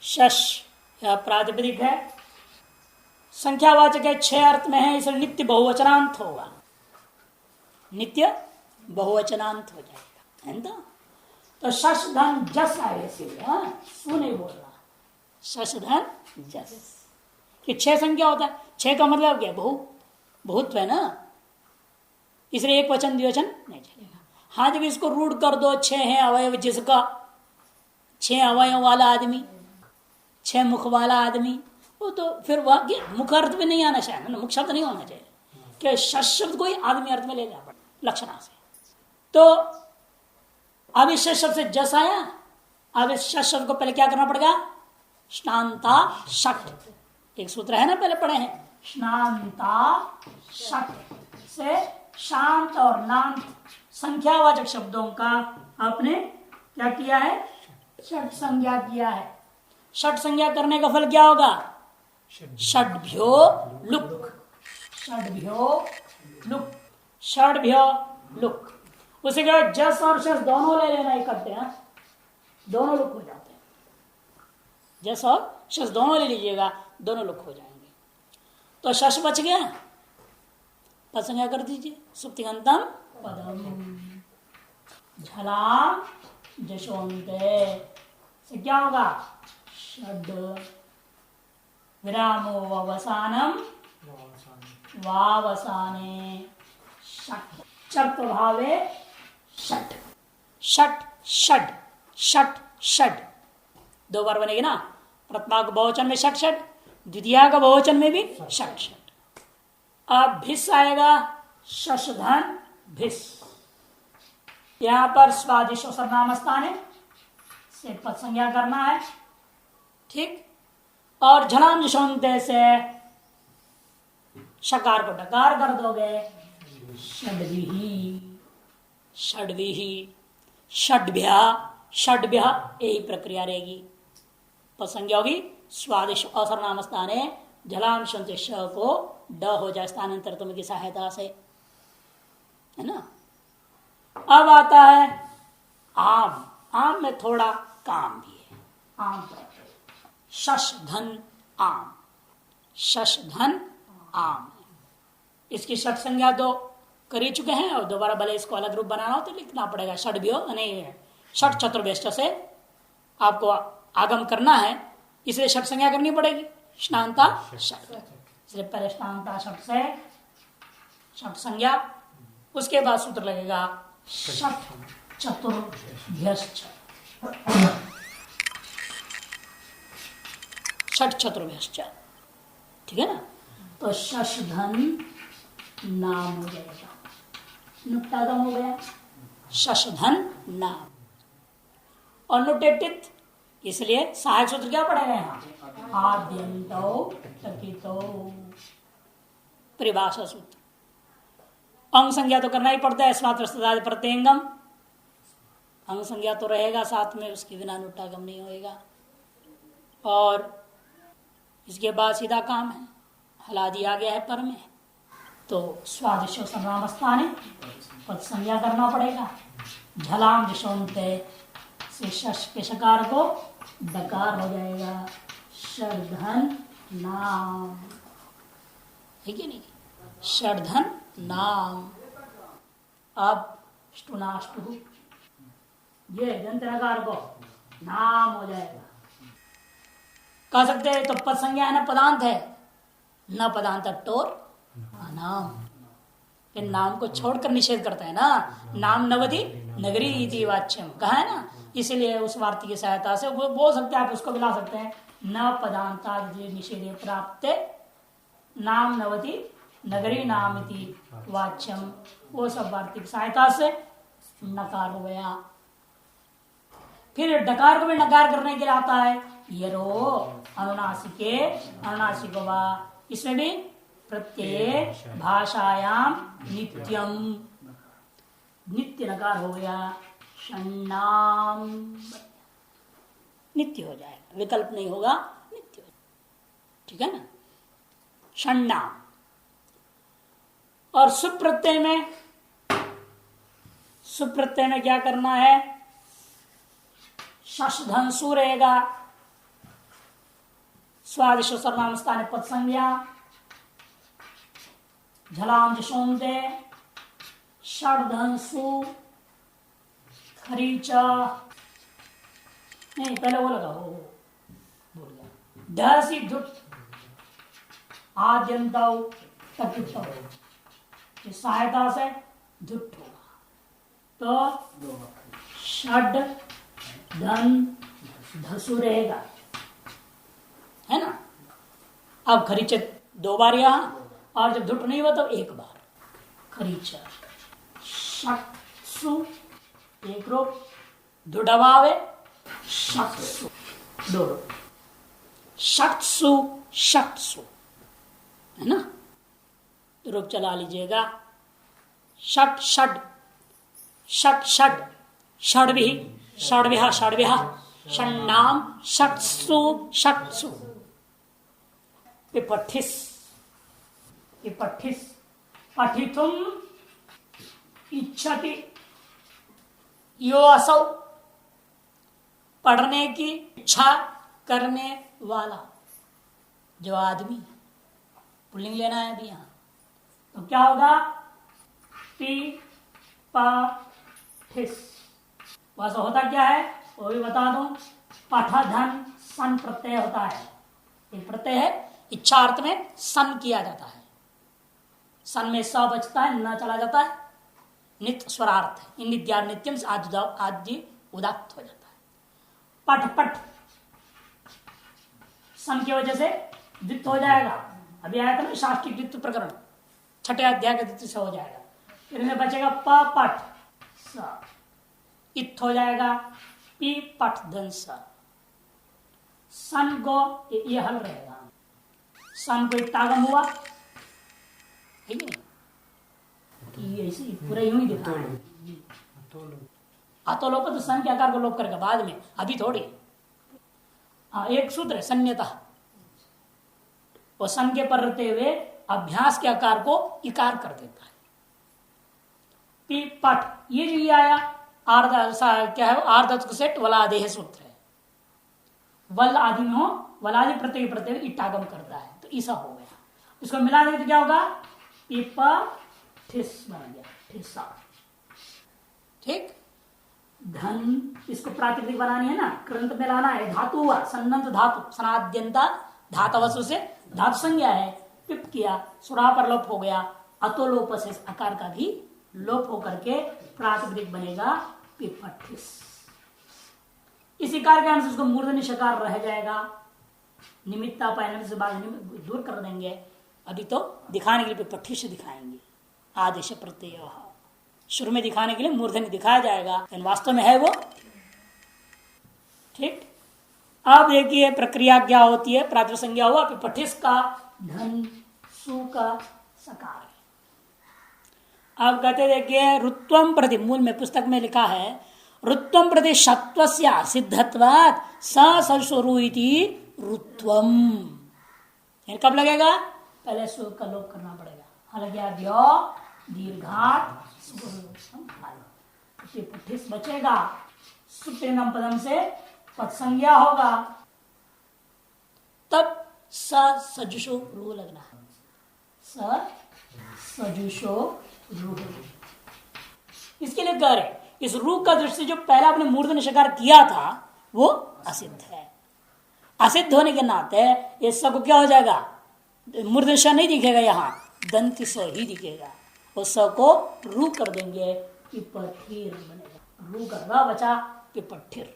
शश यह प्रातिपदिक है, संख्यावाचक है, 6 अर्थ में है, इसलिए नित्य बहुवचनांत होगा, नित्य बहुवचनांत हो जाएगा, है ना। तो शश धन जस आए, इसीलिए सु नहीं बोल रहा, शश धन जस कि 6 संख्या होता है, 6 का मतलब क्या, बहुत्व है ना, इसलिए एक वचन द्विवचन नहीं चलेगा। हाँ, जब इसको रूढ़ कर दो, 6 है अवयव जिसका, 6 अवयव वाला आदमी, 6 मुख वाला आदमी, वो तो फिर वह मुख अर्थ में नहीं आना चाहिए ना, मुख शब्द नहीं होना चाहिए, क्या शश शब्द को ही आदमी अर्थ में ले जाना लक्षणा से। तो अब इस शब्द से जस आया, अब इस शब्द को पहले क्या करना पड़ेगा, स्नांता शट, एक सूत्र है ना, पहले पढ़े हैं, स्नांता शट से शांत और नांत संख्यावाचक शब्दों का आपने क्या किया है, षट संज्ञा किया है। षट संज्ञा करने का फल क्या होगा, षड्भ्यो लुक, षड्भ्यो लुक, षड्भ्यो लुक। उसे क्या, जस और शस दोनों ले लेना इकट्ठे, दोनों लुक हो जाते हैं, जस और शस दोनों ले लीजिएगा, दोनों लुक हो जाएंगे। तो शश बच गया, पद संज्ञा कर दीजिए, सुप्तिगंतम पदम, झलाम जशोन्ते से क्या होगा, षड विरामो अवसानम वावसाने षट, चप भावे षट, षट षड, षट षड 2 बार बनेगी ना, प्रथमा का बहुवचन में षट षट, द्वितीया का बहुवचन में भी षट षट। अब भिस आएगा, शशधन भिस, यहां पर स्वादिष्ट सर्वनाम स्थान है, से पद संज्ञा करना है, ठीक। और झलाम जशोन्ते से शकार को डकार कर दोगे, षड्भिः, षड्भिः, षड्भ्या, षड्भ्या, यही प्रक्रिया रहेगी। पद संज्ञा होगी स्वादिष्ट असर्वनाम स्थान है, झलाम शोन्ते श को ड हो जाए स्थानांतर तुम की सहायता से, है ना। अब आता है आम, आम में थोड़ा काम भी है, आम पर शश धन आम, शश धन आम, इसकी षट संज्ञा तो कर ही चुके हैं, और दोबारा भले इसको अलग रूप बनाना हो तो लिखना पड़ेगा, षड्भ्यो नहीं षट चतुर्भ्यश्च से आपको आगम करना है, इसलिए षट संज्ञा करनी पड़ेगी, स्नांता षट, इसलिए पहले स्नांता षट से षट संज्ञा, उसके बाद सूत्र लगेगा षट चतुर्भ्यश्च, षट चतुर्भ्यश्च, ठीक है ना। तो शशधन नाम हो जाएगा, नुक्तागम हो गया, शशधन नाम, और नुटेटित, इसलिए सहायक सूत्र क्या पढ़ेगा यहाँ, आद्यंतो टकितो, परिभाषा सूत्र। अंग संज्ञा तो करना ही पड़ता है, स्वात्र प्रत्यंगम, अंग संज्ञा तो रहेगा साथ में, उसके बिना नुट्टागम नहीं होएगा। और इसके बाद सीधा काम है, हलादी आ गया है पर में, तो स्वादिष्ट सर्वनाम स्थान है, पद संज्ञा करना पड़ेगा, झलाम जशोन्ते से शश के शकार को डकार हो जाएगा, षड्धन नाम, ठीक है नहीं, षड्धन नाम। अब स्टुनाष्टु, ये दंतनकार को नाम हो जाएगा, कह सकते हैं तो पद संज्ञा है ना, पदांत है न, पदांत टोर नाम, इन नाम को छोड़कर निषेध करता है ना, नाम नवति नगरी इति वाच्यम कहा है ना, इसीलिए उस वार्तिक की सहायता से वो बोल सकते हैं, आप उसको मिला सकते हैं, न पदांता निषेधे प्राप्त नाम नवति नगरी नाम इति वाच्यम, वो सब वार्तिक सहायता से नकार हो गया। फिर डकार को भी नकार करने के लिए आता है, यरो अनुनासिके अनुनासिको वा, इसमें भी प्रत्यय भाषायाम नित्यम, नित्य नकार हो गया, षण्णाम, नित्य हो जाएगा, विकल्प नहीं होगा, नित्य हो, ठीक है ना, षण्णाम। और सुप्रत्यय में, सुप्रत्यय में क्या करना है, शशधंसु रहेगा, स्वादिश सर्वनाम स्थान पद संज्ञा झलाम जशोंते षडधंसु खरीच नहीं पहले वो लगा हो बोल गया ढसी धुट आद्यंत सहायता से धुट होगा तो षड धन धसु रहेगा है ना। अब खरीच दो बार यहां और जब धुट नहीं हुआ तो एक बार खरीच शक्सु एक रूप धुडवावे शक्सु दो रूप शक्सु शक्सु है ना। रूप चला लीजिएगा षट षड षट षड षड्भि षड्भ्य षड्भ्य षण्णाम षट्सु षट्सु पिपठिस पिपठिस पठितुम इच्छति यो असौ पढ़ने की इच्छा करने वाला जो आदमी पुल्लिंग लेना है अभी यहां तो क्या होगा पी पा ठिस वैसा होता क्या है वो भी बता दूं पठा धन सन प्रत्यय होता है एक प्रत्यय है इच्छा अर्थ में सन किया जाता है सन में स बचता है न चला जाता है नित्य स्वरार्थ है इन नित्या नित्यम से आदि उदात्त हो जाता है पठ पठ सन की वजह से द्वित्व हो जाएगा अभी आया था ना शास्त्रीय द्वित्व प्रकरण छठे अध्याय के द्वित्व से हो जाएगा फिर में बचेगा प पठ स इत हो जाएगा पी पठ धन सन को ये हल रहेगा सन को इत्तागम हुआ है कि ऐसे पूरा यूं ही दिखा अतोलोप तो सन के आकार को लोप करेगा बाद में अभी थोड़ी एक सूत्र है सन्यता वो सन के पर रहते हुए अभ्यास के आकार को इकार कर देता है पी पठ ये जो ये आया क्या है आर्ध सेट वलादेह सूत्र है वल आदि में हो वलादि प्रत्यय प्रत्यय इटागम करता है तो ऐसा हो गया उसको मिला देंगे तो क्या होगा पिपा ठिस बन गया ठिसा ठीक धन इसको प्राकृतिक बनानी है ना कृंत में लाना है धातु हुआ सन्नंत धातु सनाद्यंता धातवसु से धातु संज्ञा है पिप किया सुरा पर लोप हो गया अतोलोप से आकार का भी लोप होकर के प्राकृतिक बनेगा पिपठिस इसी कार्य के अनुसार उसको मूर्धन्य शकार रह जाएगा निमित्ता पायन से बाद दूर कर देंगे अभी तो दिखाने के लिए पिपठिस दिखाएंगे आदेश प्रत्यय शुरू में दिखाने के लिए मूर्धन्य दिखाया जाएगा लेकिन वास्तव में है वो ठीक। अब देखिए प्रक्रिया क्या होती है प्रातिपदिक संज्ञा हुआ पिपठिस का धन सु का सकार अब कहते देखिए रुत्वम प्रति मूल में पुस्तक में लिखा है रुत्वम प्रति शत्वस्य सिद्धत्वात् ससुरु इति रुत्वम कब लगेगा पहले सु का लोप करना पड़ेगा हालांकि दीर्घात पिपठिस बचेगा सुप्रीम पदम से पद संज्ञा होगा तब सजुषो रू लगना है सजुषो रू इसके लिए कह रहे इस रू का दृष्टि जो पहला आपने मूर्धन्य शकार किया था वो असिद्ध है असिद्ध होने के नाते ये सब क्या हो जाएगा मूर्धन्य शकार नहीं दिखेगा यहाँ दंत स ही दिखेगा उस स को रू कर देंगे पिपठिर बनेगा रू का र बचा पिपठिर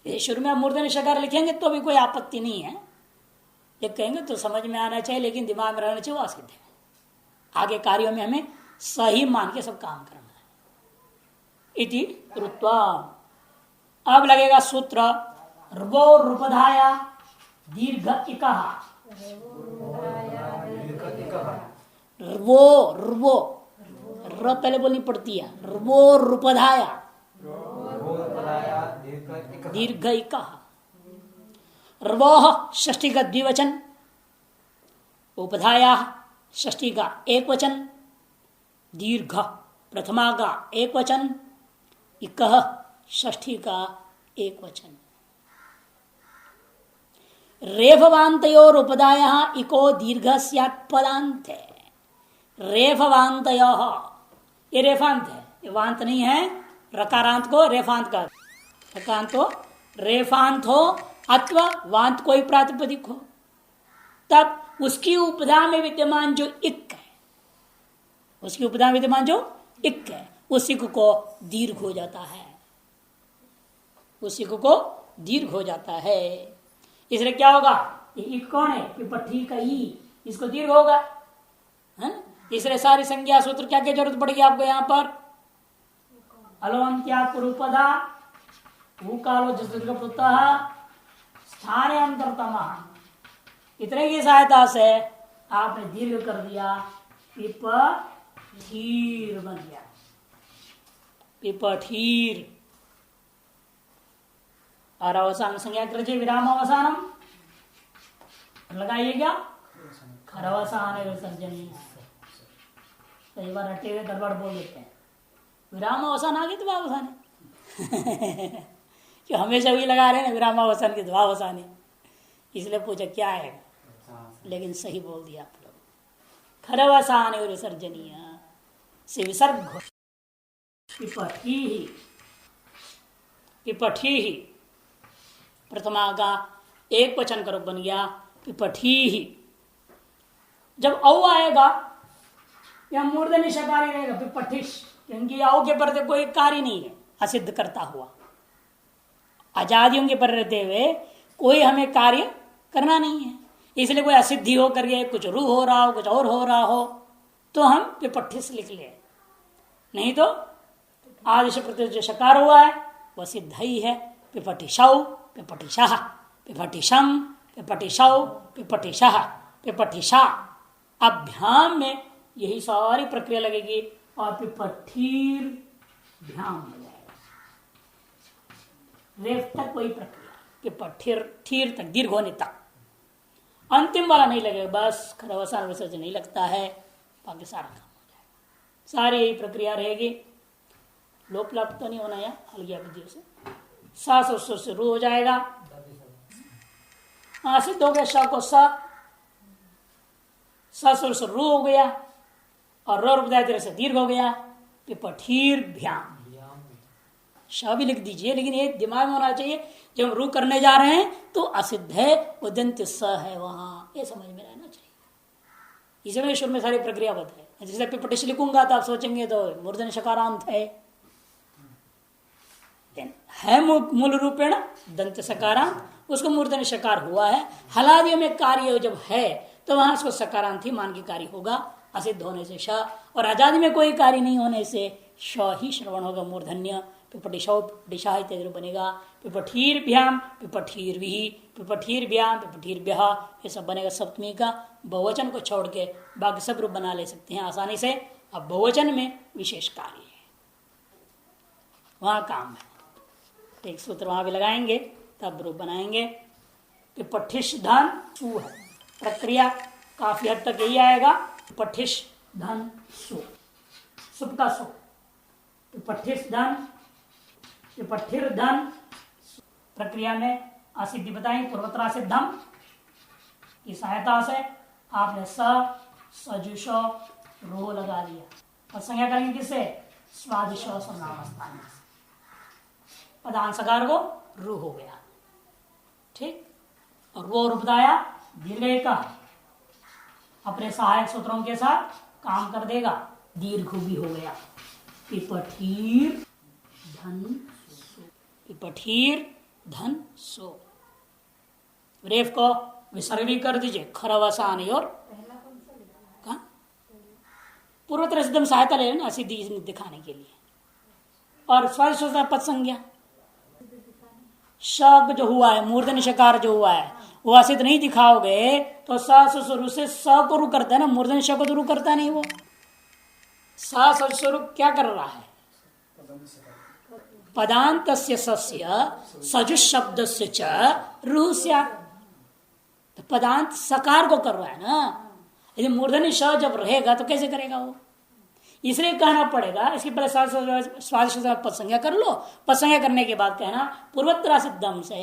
ये शुरू में मूर्धन्य शकार लिखेंगे तो भी कोई आपत्ति नहीं है ये कहेंगे तो समझ में आना चाहिए लेकिन दिमाग में रहना चाहिए वो असिद्ध है आगे कार्यों में हमें सही मान के सब काम करना है इति रुत्वा अब लगेगा सूत्र र्वो रूपधाया दीर्घ इकः र्वो र्वो र पहले बोलनी पड़ती है र्वो रूपधाया दीर्घ इकः र्वोः षष्ठी का द्विवचन उपधाया षष्ठी का एक वचन दीर्घ प्रथमा का एक वचन इकः षष्ठी का एक वचन रेफवान्तयोर उपदाय इको दीर्घ स्यात् पदांत है। रेफवान्तय, ये रेफांत है, ये वांत नहीं है। रकारांत को रेफांत का, रकारांत हो रेफांत हो अथवा वांत कोई प्रातिपदिक हो, तब उसकी उपधा में विद्यमान जो इक है, उसकी उपधा में विद्यमान जो इक है, उसी को दीर्घ हो जाता है, उसी को दीर्घ हो जाता है। इसलिए क्या होगा, ये इक कौन है, पिपठी का ई, इसको दीर्घ होगा, है ना। इसलिए सारी संज्ञा सूत्र क्या क्या जरूरत पड़ेगी आपको यहां पर, अलोन्त्या पुरुपदा कालो स्थान अंतरतम, इतने की सहायता से आपने दीर्घ कर दिया, पिपठीर बन गया, पिपठीर। और अवसान संज्ञा कृजि विराम अवसानम लगाइए क्या, खरवसान विसर्जनी। कई बार रटे हुए गड़बड़ बोल देते हैं, विराम अवसान आ गए तो अवसान है कि हमेशा भी लगा रहे ना विराम अवसान के द्वा अवसान है, इसलिए पूछा क्या है, लेकिन सही बोल दिया आप लोग। खरवसान विसर्जनीय से विसर्ग पिपठी ही, पिपठी ही प्रथमा का एक वचन करो बन गया पिपठी ही। जब औ आएगा या मूर्धन्य शकारी रहेगा पिपठिश, क्योंकि औ के पर कोई कार्य नहीं है असिद्ध करता हुआ, आजादियों के पर रहते हुए कोई हमें कार्य करना नहीं है, इसलिए कोई असिद्धि हो करके कुछ रू हो रहा हो, कुछ और हो रहा हो तो हम पिपठिस लिख ले, नहीं तो आदेश प्रत्यय जो शकार हुआ है वह सिद्ध ही है। पिपठिशौ, पिपठिशः, पिपठिशम, पिपठिशौ, पिपठिशः, पिपठिशा। अभ्याम में यही सारी प्रक्रिया लगेगी और पिपठीर भ्याम हो जाएगा, रेफ तक वही प्रक्रिया, पिपठीर ठीर तक दीर्घ होने तक, अंतिम वाला नहीं लगेगा, बस खरवसान विसर्जन नहीं लगता है, बाकी सारा काम हो जाएगा। सारी यही प्रक्रिया रहेगी, लोप लाप तो नहीं होना या हल्की विधि से, सास और से रू हो जाएगा, सिद्ध हो गया, श को सुर से रू हो गया और रो रूप से दीर्घ हो गया, पिपठीर भ्याम। श भी लिख दीजिए, लेकिन ये दिमाग में होना चाहिए जब हम रू करने जा रहे हैं तो असिद्ध है, उदंत स है वहां, ये समझ में रहना चाहिए। इसमें शुरू में सारी प्रक्रिया बता है, जैसे पिपटिश लिखूंगा तो आप सोचेंगे तो मूर्धन्य शकारांत है मूल रूपेण दंत सकारांत, उसको मूर्धन्य शकार हुआ है, हलादियों में कार्य जब है तो वहां उसको सकारांत ही मान के कार्य होगा, असिद्ध होने से श, और आजादी में कोई कार्य नहीं होने से श ही श्रवण होगा मूर्धन्य। पिपटिशौ पिपटिशा इत्यादि बनेगा, पिपठीर भ्याम, पिपठीर भी, पिपठीर भ्याम, पिपठीर ब्याह, ये सब बनेगा सप्तमी का। बहुवचन को छोड़ के बाकी सब रूप बना ले सकते हैं आसानी से। अब बहुवचन में विशेष कार्य है, वहां काम है, एक सूत्र वहां भी लगाएंगे तब रूप बनाएंगे। पिपठिश धन सु है, प्रक्रिया काफी हद तक यही आएगा, पिपठिश धन सु, सुप का सु, पिपठिश धन, पिपठिर धन, प्रक्रिया में असिद्धि बताई पूर्वतरा सिद्धम की सहायता से आपने सजुषो रो लगा दिया, और संज्ञा करेंगे किससे, स्वादिशो नामस्थान, पदान सकार को रू हो गया, ठीक, और वो रूपदाया दीर्घ का अपने सहायक सूत्रों के साथ काम कर देगा, दीर्घ भी हो गया, पिपठीर धन सो, पिपठीर धन सो। रेफ को विसर्ग भी कर दीजिए, खरवसान और पूर्वोत्तर सिद्धम सहायता ले ना सिद्धि दिखाने के लिए, और स्वादिष्ट पद संज्ञा शक जो हुआ है, मूर्धन्य शकार जो हुआ है वो असिद्ध नहीं दिखाओगे तो स्वरूप से स को रू करता है ना, मूर्धन्य श को तो रू करता नहीं, वो स्वरूप क्या कर रहा है, पदांत सजुष शब्द से च रूह से, तो पदांत सकार को कर रहा है ना, यदि मूर्धन्य श जब रहेगा तो कैसे करेगा वो, इसलिए कहना पड़ेगा, इसके पहले स्वादिष्ट पद संज्ञा कर लो। पद संज्ञा करने के बाद कहना पूर्वोत्तरा सिद्धम से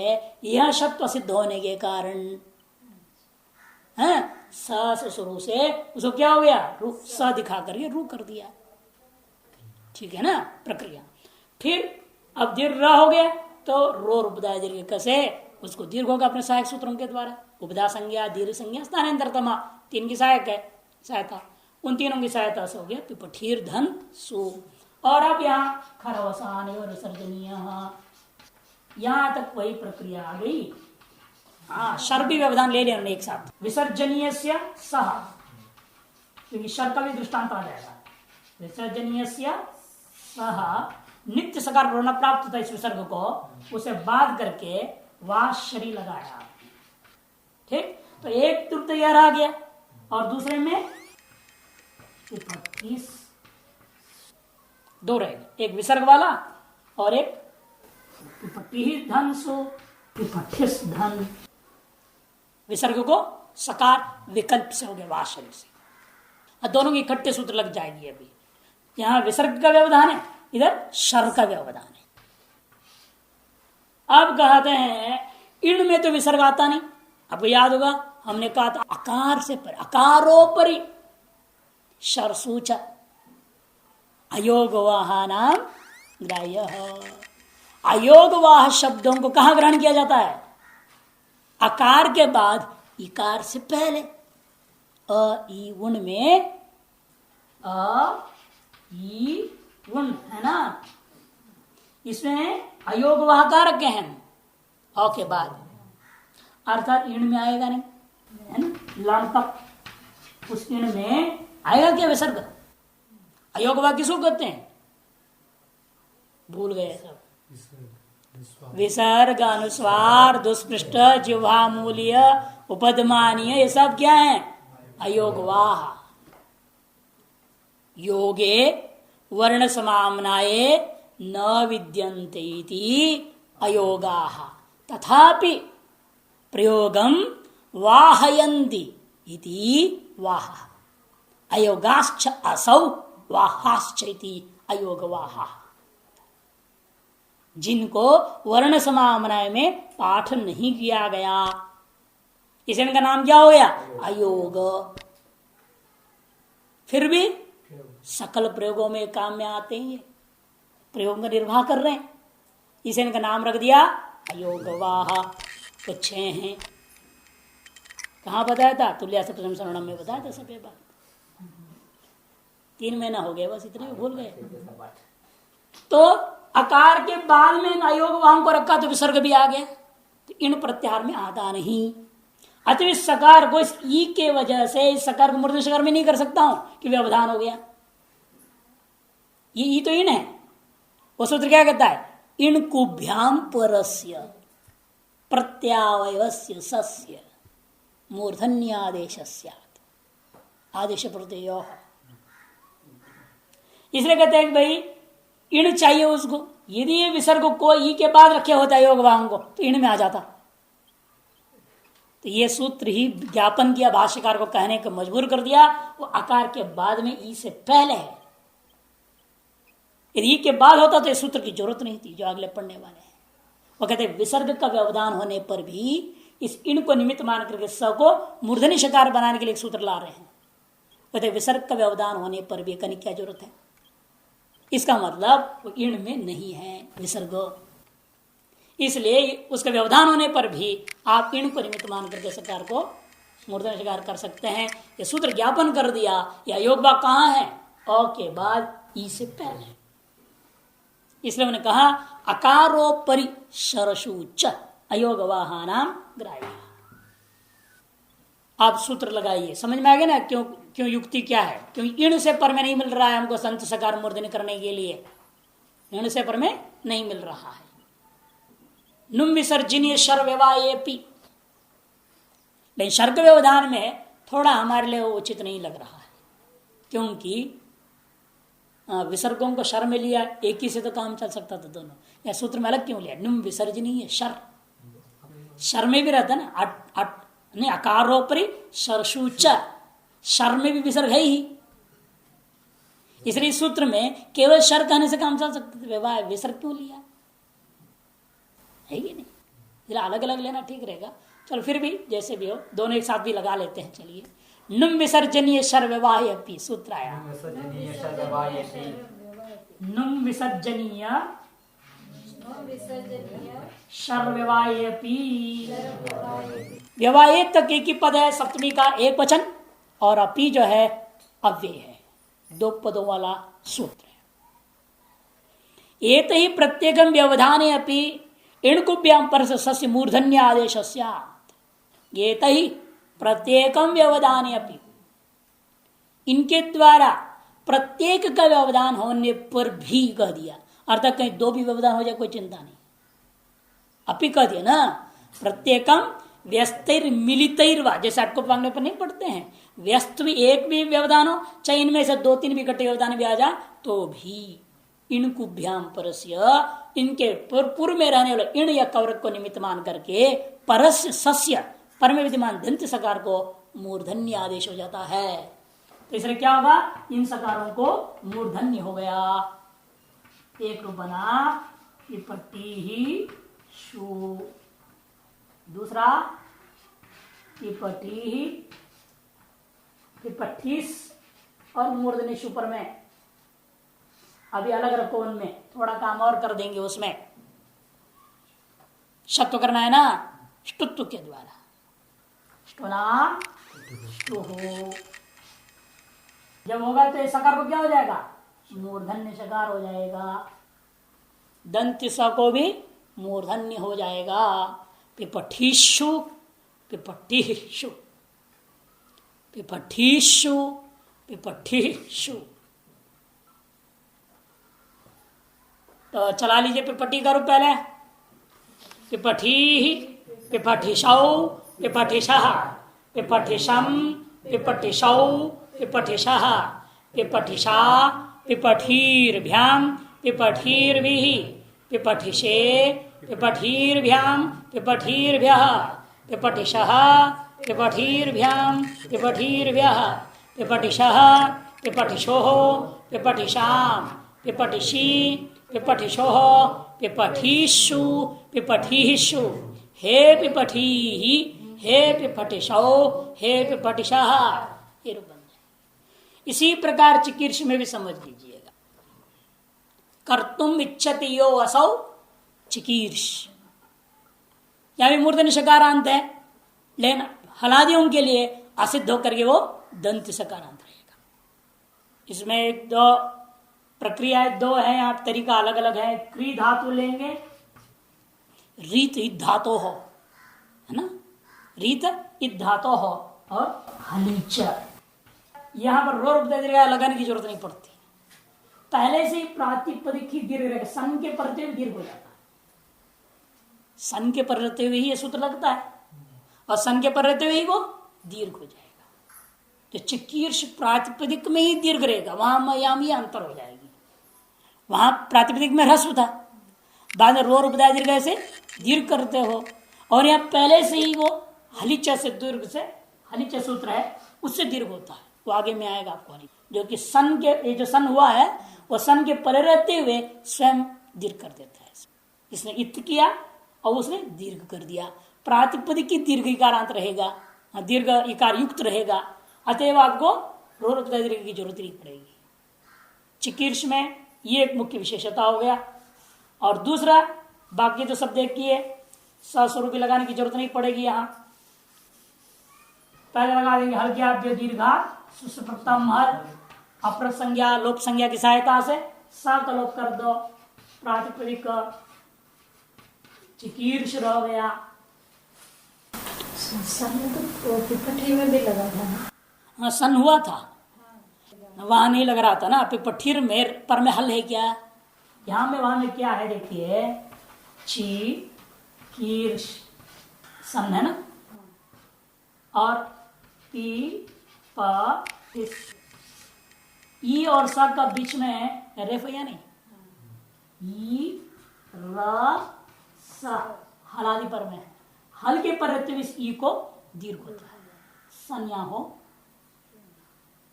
यह शब्द सिद्ध होने के कारण है स शुरू से उसको क्या हो गया, रू स दिखा करके रू कर दिया। ठीक है ना प्रक्रिया। फिर अब दीर्घ हो गया तो रो उपदा दीर्घ कसे उसको दीर्घ होगा अपने सहायक सूत्रों के द्वारा। उपदा संज्ञा, दीर्घ संज्ञा, स्थानांतरतमा, तीन की सहायक है सहायता, उन तीनों की सहायता से हो गया पिपठीर धन सु। और अब यहाँ खरवसान और विसर्जनीय, यहां तक वही प्रक्रिया आ गई। हाँ शर भी व्यवधान ले लेना एक साथ। विसर्जनीय सह, क्योंकि शर का भी दृष्टांत आ जाएगा। विसर्जनीय सह नित्य सकार प्रोण प्राप्त था इस विसर्ग को, उसे बाध करके वाह शरी लगाया। ठीक, तो एक तृतीय आ गया और दूसरे में 25 दो रहेगा, एक विसर्ग वाला और एक धन सो धन। विसर्ग को सकार विकल्प से हो गया वाह शरी से, और दोनों की इकट्ठे सूत्र लग जाएगी। अभी यहां विसर्ग का व्यवधान है, इधर शर का व्यवधान है। अब कहते हैं इण में तो विसर्ग आता नहीं। आपको याद होगा हमने कहा था अकार से पर, अकारोपरि शर सूच अयोगवाह नाम ग्राह्य। अयोगवाह शब्दों को कहां ग्रहण किया जाता है, अकार के बाद इकार से पहले। अ ई उण में अ ई उण है ना, इसमें अयोगवाह कारक हैं अ के बाद, अर्थात इण में आएगा नहीं, है ना, लण तक उस इण में आएगा क्या विसर्ग। अयोगवाह किसको कहते हैं, भूल गए सब। विसर्ग, अनुस्वार, दुष्पृष्ट, जिह्वा मूल्य, उपदमानीय, ये सब क्या है अयोगवाह। योगे वर्ण समाम्नाये न विद्यन्ते इति अयोगाः तथापि प्रयोगम वाहयन्ति इति वाह। अयोगाश्च असौ वाहाश्च इति अयोगवाह। जिनको वर्ण समाम्नाय में पाठ नहीं किया गया, इसे इनका नाम क्या हो गया अयोग। फिर भी सकल प्रयोगों में काम में आते हैं, प्रयोग का निर्वाह कर रहे हैं, इसे इनका नाम रख दिया अयोगवाह। तो 6 हैं, कहाँ बताया था, तुल्या सप्तम शरणम में बताया था सब ये बात। 3 महीना हो गया बस, इतने भूल गए। तो अकार के बाद में अयोगवाह को रखा तो विसर्ग भी आ गया, तो इन प्रत्याहार में आता नहीं। अतः इस सकार को इस ई के वजह से इस सकार को मूर्धन्य सकार में नहीं कर सकता हूं कि व्यवधान हो गया। ये ई तो इन है, वो सूत्र क्या कहता है, इन कुभ्याम परस्य प्रत्यावयवस्य सस्य मूर्धन्यादेश आदेश प्रत्यय। इसलिए कहते हैं कि भाई इण चाहिए उसको, यदि ये विसर्ग को ई के बाद रखे होता है योगवाह को तो इण में आ जाता। तो ये सूत्र ही ज्ञापन किया, भाष्यकार को कहने को मजबूर कर दिया, वो आकार के बाद में ई से पहले है। यदि ई के बाद होता तो इस सूत्र की जरूरत नहीं थी जो अगले पढ़ने वाले हैं। वो कहते हैं विसर्ग का व्यवधान होने पर भी इस इण को निमित्त मान करके स को मूर्धनी शकार बनाने के लिए एक सूत्र ला रहे हैं। कहते विसर्ग का व्यवधान होने पर भी करने की क्या जरूरत है, इसका मतलब वो इण में नहीं है विसर्ग, इसलिए उसका व्यवधान होने पर भी आप इण को निमित्त मान करके सकार को मूर्धन्य शकार कर सकते हैं। ये सूत्र ज्ञापन कर दिया। यह योगवा कहाँ है, अ के बाद ई से पहले। इसलिए मैंने कहा अकारोपरि शरशुच अयोगवाह नाम ग्राह्य। आप सूत्र लगाइए, समझ में आ गया ना क्यों क्यों युक्ति क्या है, क्योंकि इण से पर में नहीं मिल रहा है हमको संत सकार मूर्धन्य करने के लिए, इण से पर में नहीं मिल रहा है। नुम विसर्जनीय शर व्यवाएपि, लेकिन शर के व्यवधान में थोड़ा हमारे लिए उचित नहीं लग रहा है, क्योंकि विसर्गों को शर में लिया, एक ही से तो काम चल सकता था दोनों, या सूत्र में अलग क्यों लिया। नुम विसर्जनीय शर, शर में भी रहता ना, नहीं अकारोपरि शरशुच, शर में भी विसर्ग है ही, इसलिए इस सूत्र में केवल शर कहने से काम चल सकता है, व्यवहार विसर्ग क्यों लिया है कि नहीं? इसलिए अलग अलग लेना ठीक रहेगा। चलो फिर भी जैसे भी हो, दोनों एक साथ भी लगा लेते हैं। चलिए, नुम विसर्जनीय शर व्यवाह अपि सूत्र आया। नुम विसर्जनीय शर व्यवाह अपि। व्यवाह तक एक ही पद है, सप्तमी का एक वचन, और अपि जो है अव्यय है, दो पदों वाला सूत्र है। एक ही प्रत्येकम व्यवधाने अपि इणकुभ्याम पर सस्य मूर्धन्य आदेश ये ही प्रत्येकम व्यवधाने अपि, इनके द्वारा प्रत्येक का व्यवधान होने पर भी कह दिया, अर्थात कहीं दो भी व्यवधान हो जाए कोई चिंता नहीं, अपि कह दिया ना। प्रत्येकम व्यस्तर मिलितैर्वा, जैसे अटको मांगने पर नहीं पढ़ते हैं, व्यस्त भी एक भी व्यवधान हो, चाहे इनमें से दो तीन भी इकट्ठे व्यवधान भी आ जाए तो भी इणकुभ्याम परस्य, इनके पूर्व में रहने वाले इण या कवरक को निमित्त मान करके परस्य सस्य पर में विद्यमान दंत सकार को मूर्धन्य आदेश हो जाता है। तो इसलिए क्या होगा, इन सकारों को मूर्धन्य हो गया। एक रूप बना पिपटी ही शु, दूसरा पिपटी ही पिपठीस और मूर्धन्य शु पर में। अभी अलग रखो, उनमें थोड़ा काम और कर देंगे। उसमें शत्व करना है ना ष्टुत्व के द्वारा, जब होगा तो सकार को क्या हो जाएगा, मूर्धन्य सकार हो जाएगा। दंत स को भी मूर्धन्य हो जाएगा। पिपठीषु पिपठीषु पिपठीषु पिपठीषु। तो चला लीजिए पिपटी का रूप पहले, पिपठी पिपठिशौ पिपठिशः पिपठिशम पिपठिशौ पिपठिशः पिपठिशा पिपठीर्भ्याम पिपठीर्भिः पिपठिषे पिपठीर्भ्याम पिपठीर्भ्यः पिपठिशः पिपठीर्भ्याम पिपठीर्भ्यः पिपठिशः पिपठिशोः पिपठिशाम पिपठिषी पिपठिशोः पिपठीषु पिपठीषु हे पिपठीहि हे पिपठिशौ हे पिपठिशः, ये रूप बन जाए। इसी प्रकार चिकीर्ष में भी समझ लीजिएगा, कर्तुम इच्छति यो असौ चिकीर्ष, यहां भी मूर्धन्य सकारांत है, लेकिन हलादियों के लिए असिद्ध होकर के वो दंत सकारांत रहेगा। इसमें एक दो प्रक्रियाएं दो है, यहाँ तरीका अलग अलग है। क्री धातु लेंगे, रीत इत धातो हो, है ना, रीत इत धातो हो, और हलीच, यहां पर रो रूप लगाने की जरूरत नहीं पड़ती, पहले से ही प्रातिपदिक ही दीर्घ रहेगा। सन के पढ़ते हुए दीर्घ हो जाता है, सन के पढ़ते हुए ही ये सूत्र लगता है, और सन के पढ़ते हुए ही वो दीर्घ हो जाएगा। तो चिकीर्ष प्रातिपदिक में ही दीर्घ रहेगा, वहां मयामी अंतर हो जाएगी। वहां प्रातिपदिक में ह्रस्व था, बाद में रो रूप दीर्घ से दीर्घ करते हो, और यहाँ पहले से ही वो हलिच से दीर्घ से, हलिच सूत्र है उससे दीर्घ होता है, वो आगे में आएगा आपको। जो कि सन के, ये जो सन हुआ है वो सन के परे रहते हुए स्वयं दीर्घ कर देता है। इसने इत किया और उसने दीर्घ कर दिया। प्रातिपदिक की दीर्घ इकारांत रहेगा, दीर्घ इकार युक्त रहेगा, अतएव आपको रो रूप दीर्घ की जरूरत नहीं पड़ेगी। चिकीर्ष में ये एक मुख्य विशेषता हो गया। और दूसरा, बाकी तो सब देखिए स्वरूपी लगाने की जरूरत नहीं पड़ेगी। यहाँ पहले लगा देंगे हल्क्याभ्य दीर्घा सुप्रथम हल, अपर संज्ञा लोप संज्ञा की सहायता से स का लोप कर दो, प्रातिपदिक चिकीर्ष रह गया। तो पिपठी में भी लगा था ना, हाँ सन हुआ था, वहां नहीं लग रहा था ना। पिपठीर में पर में हल है क्या, यहां में वहां में क्या है देखिए, ची कीर्ष सन है ना, और पी प इस ई और स का बीच में रेफ या नहीं, ई र स हलादि पर में, हल के पर रहते हुए इस ई को दीर्घ होता है। सन या हो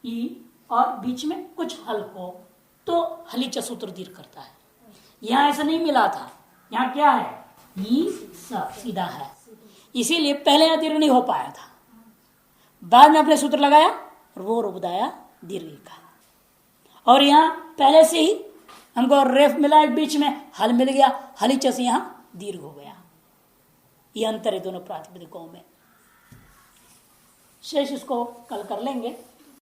ई और बीच में कुछ हल हो तो हलिच सूत्र दीर्घ करता है। यहां ऐसा नहीं मिला था, यहां क्या है, ई स सीधा है, इसीलिए पहले यहां दीर्घ नहीं हो पाया था, बाद में अपने सूत्र लगाया और वो रूप दाया दीर्घ का। और यहां पहले से ही हमको रेफ मिला, एक बीच में हल मिल गया, हलिच से यहां दीर्घ हो गया। ये अंतर है दोनों प्रातिपदिकों में। शेष इसको कल कर लेंगे।